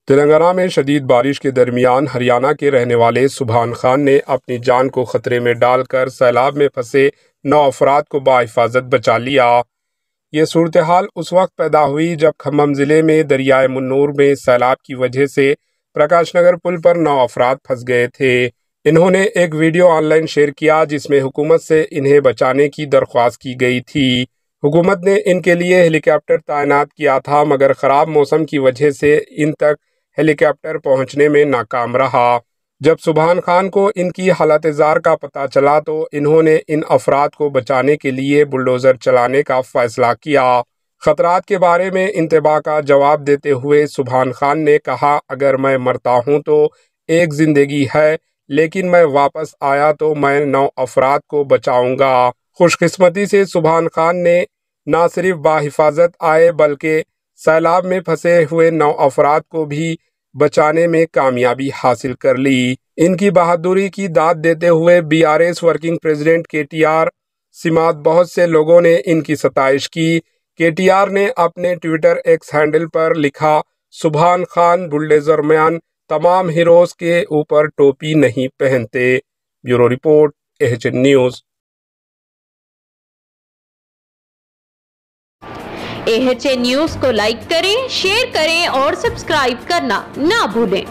تلنگانہ میں شدید بارش کے درمیان ہریانہ کے رہنے والے سبحان خان نے اپنی جان کو خطرے میں ڈال کر سیلاب میں پھنسے 9 افراد کو بحفاظت بچا لیا۔ یہ صورتحال اس وقت پیدا ہوئی جب کھمم ضلع میں دریائے منور میں سیلاب کی وجہ سے پرکاش نگر پل پر 9 افراد پھنس گئے تھے۔ انہوں نے ایک ویڈیو آن لائن شیئر کیا جس میں حکومت سے انہیں بچانے کی درخواست کی گئی تھی۔ حکومت نے ان کے لیے ہیلی کاپٹر تعینات کیا تھا مگر خراب موسم کی وجہ سے ان تک ہیلی کاپٹر پہنچنے میں ناکام رہا۔ جب سبحان خان کو ان کی حالت زار کا پتہ چلا تو انہوں نے ان افراد کو بچانے کے لیے بلڈوزر چلانے کا فیصلہ کیا۔ خطرات کے بارے میں انتباہ کا جواب دیتے ہوئے سبحان خان نے کہا، اگر میں مرتا ہوں تو ایک زندگی ہے، لیکن میں واپس آیا تو میں 9 افراد کو بچاؤں گا۔ خوش قسمتی سے سبحان خان نے نہ صرف بحفاظت آئے بلکہ سیلاب میں پھنسے ہوئے 9 افراد کو بھی بچانے میں کامیابی حاصل کر لی۔ ان کی بہادری کی داد دیتے ہوئے BRS ورکنگ پریزیڈنٹ KTR سمیت بہت سے لوگوں نے ان کی ستائش کی۔ KTR نے اپنے ٹویٹر ایکس ہینڈل پر لکھا، سبحان خان بلڈوزر مین تمام ہیروز کے اوپر ٹوپی نہیں پہنتے۔ Bureau report AHN news. AHN news کو لائک کریں، شیئر کریں اور سبسکرائب کرنا نہ بھولیں۔